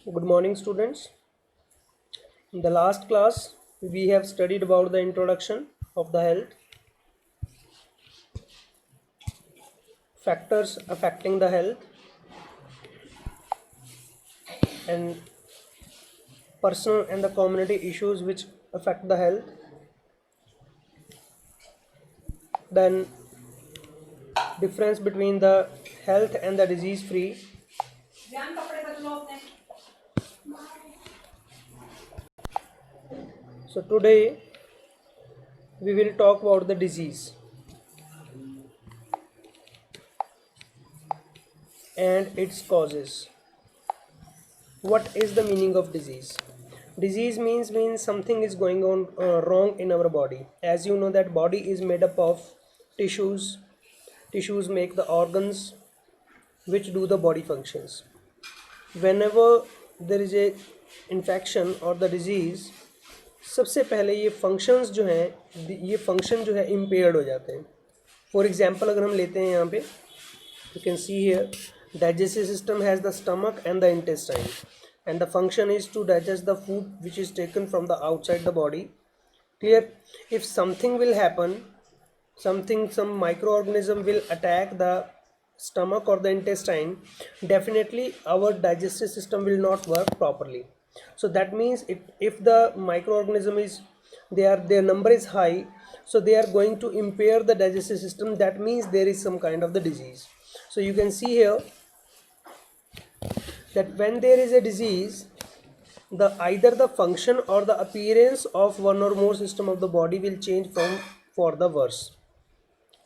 Good morning, students. In the last class, we have studied about the introduction of the health, factors affecting the health, and personal and the community issues which affect the health. Then, difference between the health and the disease free. So, today we will talk about the disease and its causes. What is the meaning of disease? Disease means something is going on wrong in our body. As you know that body is made up of tissues. Tissues make the organs which do the body functions. Whenever there is a infection or the disease, सबसे पहले ये functions जो हैं ये function जो है impaired हो जाते हैं. For example अगर हम लेते हैं यहाँ पे, you can see here digestive system has the stomach and the intestine, and the function is to digest the food which is taken from the outside the body. Clear? If something will happen, some microorganism will attack the stomach or the intestine, definitely our digestive system will not work properly. So that means if the microorganism is their number is high, so they are going to impair the digestive system. That means there is some kind of the disease. So you can see here that when there is a disease, either the function or the appearance of one or more system of the body will change for the worse.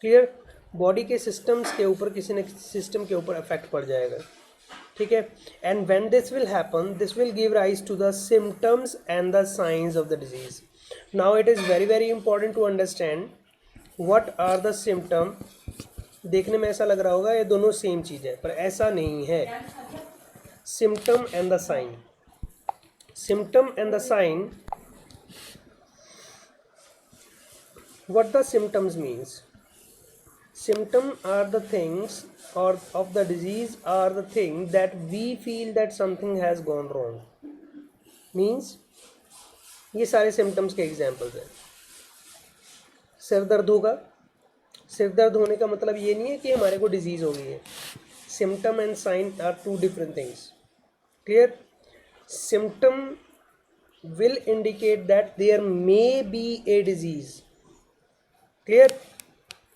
Clear? Body के systems के ऊपर किसी न किसी system के ऊपर effect पड़ जाएगा. ठीक है. And when this will happen, this will give rise to the symptoms and the science of the disease. Now it is very very important to understand what are the symptom. देखने में ऐसा लग रहा होगा ये दोनों सेम चीज़ है, पर ऐसा नहीं है. Symptom and the sign. Symptom and the sign, what the symptoms means. Symptom are the things or of the disease are the thing that we feel that something has gone wrong. Means ये सारे symptoms के examples हैं. सिर दर्द होगा. सिर दर्द होने का मतलब ये नहीं है कि हमारे को disease हो गई है. Symptom and sign are two different things. Clear? Symptom will indicate that there may be a disease. Clear?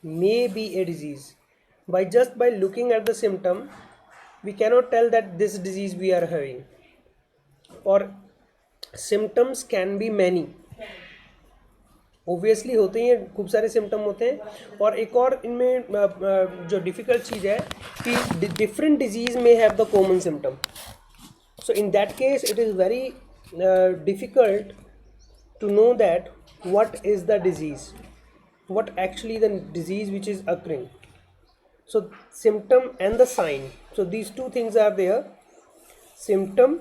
May be a disease. By looking at the symptom, we cannot tell that this disease we are having. Or symptoms can be many. Obviously होते हैं, खूब सारे symptom होते हैं. और एक और इनमें जो difficult चीज़ है कि different disease may have the common symptom. So in that case, it is very difficult to know that what is the disease. What actually the disease which is occurring. So symptom and the sign. So these two things are there. Symptom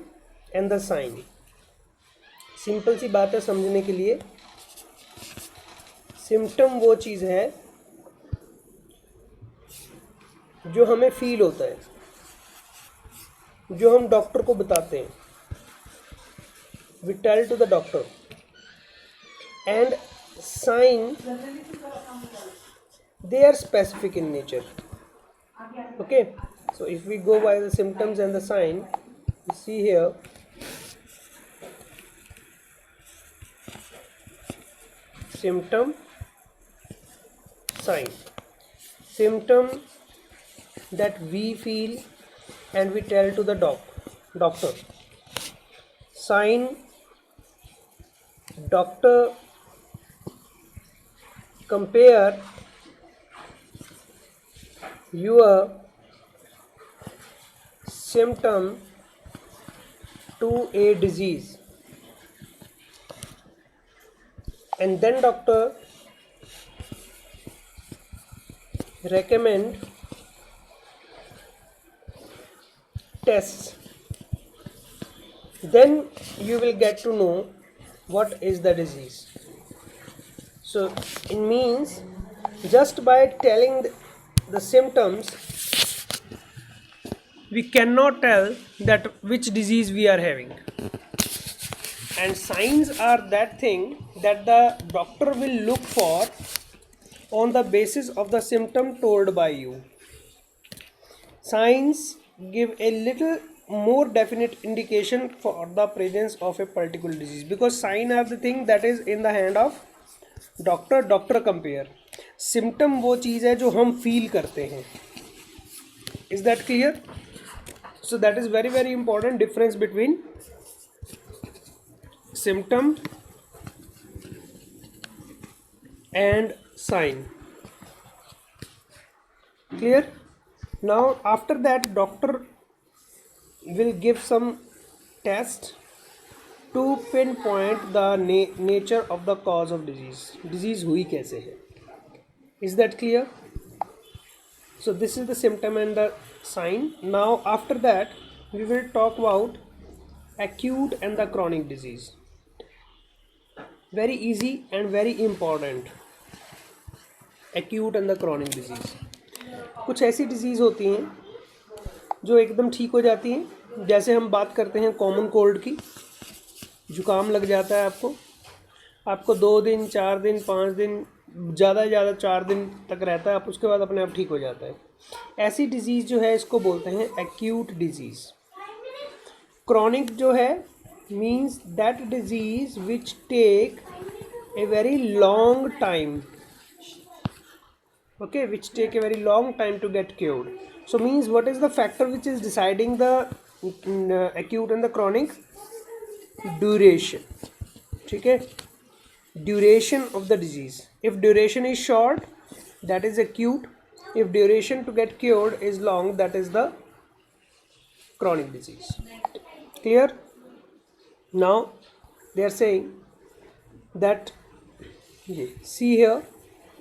and the sign. Simple सी बात है समझने के लिए. Symptom वो चीज़ है जो हमें फील होता है, जो हम डॉक्टर को बताते हैं. We tell to the doctor. And sign, they are specific in nature. Okay, so if we go by the symptoms and the sign, you see here symptom, sign. Symptom that we feel and we tell to the doctor. Sign, doctor compare your symptom to a disease, and then doctor recommend tests. Then you will get to know what is the disease. So it means just by telling the symptoms, we cannot tell that which disease we are having. And signs are that thing that the doctor will look for on the basis of the symptom told by you. Signs give a little more definite indication for the presence of a particular disease, because sign are the thing that is in the hand of doctor. Doctor compare, symptom वो चीज़ है जो हम feel करते हैं. Is that clear? So that is very very important difference between symptom and sign. Clear? Now after that doctor will give some test to pinpoint the nature of the cause of disease. Disease हुई कैसे है? Is that clear? So this is the symptom and the sign. Now after that we will talk about acute and the chronic disease. Very easy and very important. Acute and the chronic disease. कुछ ऐसी disease होती हैं जो एकदम ठीक हो जाती हैं. जैसे हम बात करते हैं कॉमन कोल्ड की, जुकाम लग जाता है आपको 2 दिन 4 दिन 5 दिन, ज़्यादा से ज़्यादा 4 दिन तक रहता है, आप उसके बाद अपने आप ठीक हो जाता है. ऐसी डिजीज़ जो है इसको बोलते हैं एक्यूट डिजीज़. क्रॉनिक जो है means that disease which take a very long time, okay, which take a very long time to get cured. So means what is the factor which is deciding the acute and the chronic? Duration. ठीक है, duration of the disease. If duration is short, that is acute. If duration to get cured is long, that is the chronic disease. Clear? Now they are saying that, see here,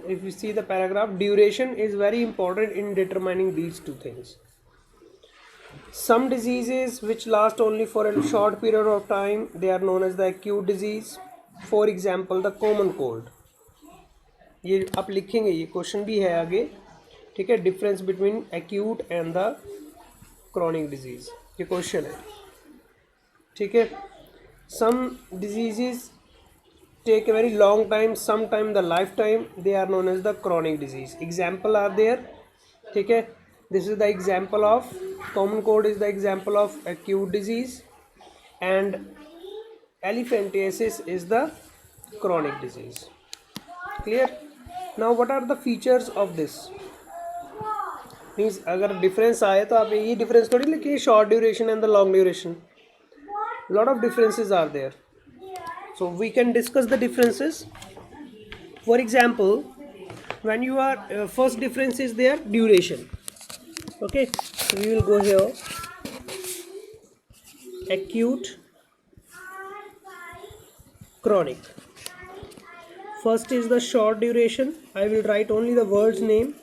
if you see the paragraph, duration is very important in determining these two things. Some diseases which last only for a short period of time, they are known as the acute disease. For example, the common cold. ये आप लिखेंगे, ये question भी है आगे, ठीक है, difference between acute and the chronic disease, ये क्वेश्चन है, ठीक है. Some diseases take a very long time, sometime the lifetime, they are known as the chronic disease. Example are there, ठीक है. This is the example of common cold, is the example of acute disease, and elephantiasis is the chronic disease. Clear? Now what are the features of this? Means अगर difference आए तो आप ये difference थोड़ी लिखिए short duration and the long duration. Lot of differences are there, so we can discuss the differences. For example, when you are first difference is there, duration. Okay, so we will go here, acute, chronic. First is the short duration. I will write only the word's name.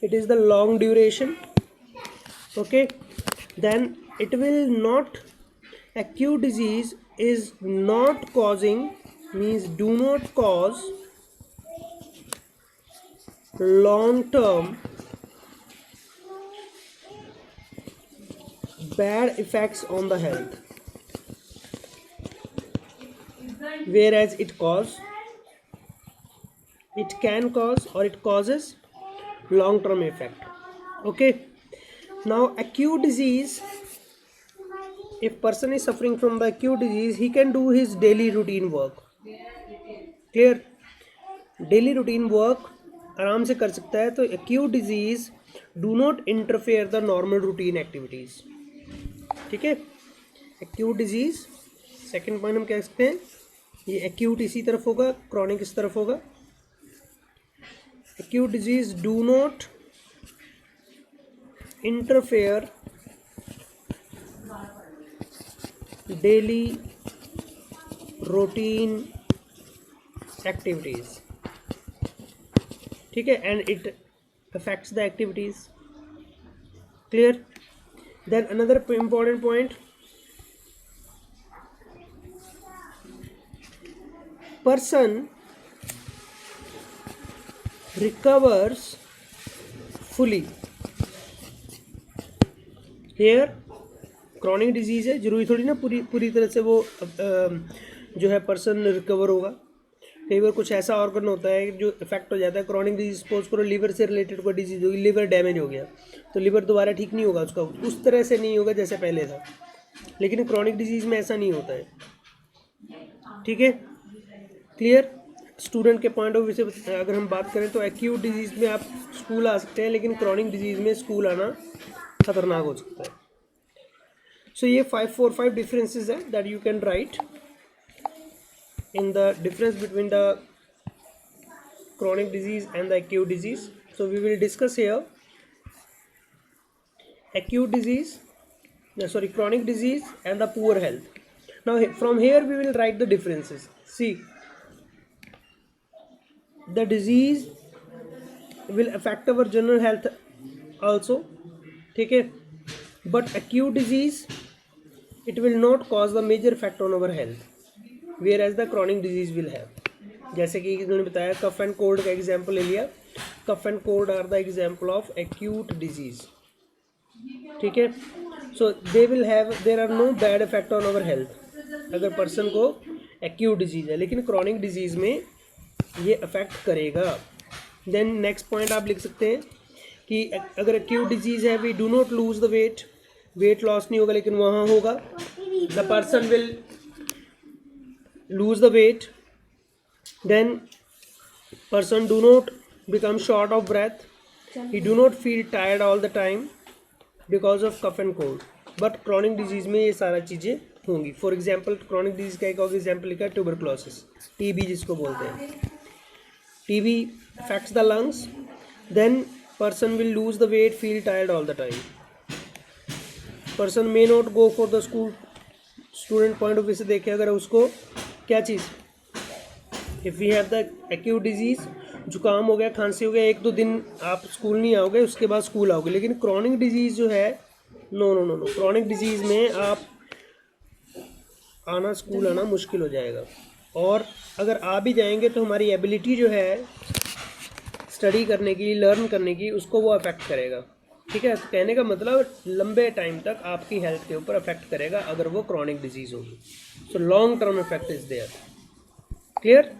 It is the long duration. Okay, then it will not, acute disease is not causing, means do not cause long term bad effects on the health, whereas it can cause or it causes long term effect. Okay, now acute disease, if person is suffering from the acute disease, he can do his daily routine work. Clear? Daily routine work आराम से कर सकता है. तो acute disease do not interfere the normal routine activities. ठीक है, acute disease second point हम कह सकते हैं, ये acute इसी तरफ होगा, chronic इस तरफ होगा. Acute disease do not interfere daily routine activities, ठीक है, and it affects the activities. Clear? Then another important point, person recovers fully here chronic disease है, जरूरी थोड़ी ना पूरी तरह से वो जो है पर्सन रिकवर होगा। कई बार कुछ ऐसा ऑर्गन होता है जो इफेक्ट हो जाता है। क्रॉनिक डिजीज सपोज करो लीवर से रिलेटेड कोई डिजीज होगी, लीवर डैमेज हो गया तो लीवर दोबारा ठीक नहीं होगा उसका, उस तरह से नहीं होगा जैसे पहले था। लेकिन क्रॉनिक डिजीज में ऐसा नहीं होता है। ठीक है, क्लियर। स्टूडेंट के पॉइंट ऑफ व्यू से अगर हम बात करें तो एक्यूट डिजीज में आप स्कूल आ सकते हैं, लेकिन क्रॉनिक डिजीज में स्कूल आना खतरनाक हो सकता है। सो ये 5 डिफरेंसेस है that you can write in the difference between the chronic disease and the acute disease. So we will discuss here acute disease, chronic disease and the poor health. Now from here we will write the differences. See, the disease will affect our general health also, ठीक है, but acute disease it will not cause the major effect on our health, whereas the chronic disease will have. जैसे कि इन्होंने बताया cough and cold का example ले लिया, cough and cold are the example of acute disease. ठीक है, so they will have there are no bad effect on our health अगर पर्सन को एक्यूट डिजीज है, लेकिन क्रॉनिक डिजीज में ये अफेक्ट करेगा। देन नेक्स्ट पॉइंट आप लिख सकते हैं कि अगर एक्यूट डिजीज है we do not lose the weight, weight loss नहीं होगा लेकिन वहाँ होगा, the person will lose the weight, then person do not become short of breath, he do not feel tired all the time because of cough and cold. but chronic disease में ये सारा चीज़ें होंगी। फॉर एग्जाम्पल chronic disease का एक और example लिखा है ट्यूबरक्लोसिस, टीबी जिसको बोलते हैं। TB affects the lungs, then person will lose the weight, feel tired all the time, person may not go for the school। Student point of view से देखें अगर उसको क्या चीज़, if we have the acute disease, जुकाम हो गया, खांसी हो गया, 1-2 दिन आप स्कूल नहीं आओगे, उसके बाद स्कूल आओगे। लेकिन क्रॉनिक डिजीज़ जो है नो, क्रॉनिक डिजीज़ में आप आना, स्कूल आना मुश्किल हो जाएगा, और अगर आ भी जाएंगे तो हमारी एबिलिटी जो है स्टडी करने की, लर्न करने की, उसको वो अफेक्ट करेगा। ठीक है, तो कहने का मतलब लंबे टाइम तक आपकी हेल्थ के ऊपर अफेक्ट करेगा अगर वो क्रॉनिक डिजीज़ होगी। So long term effect is there. Clear.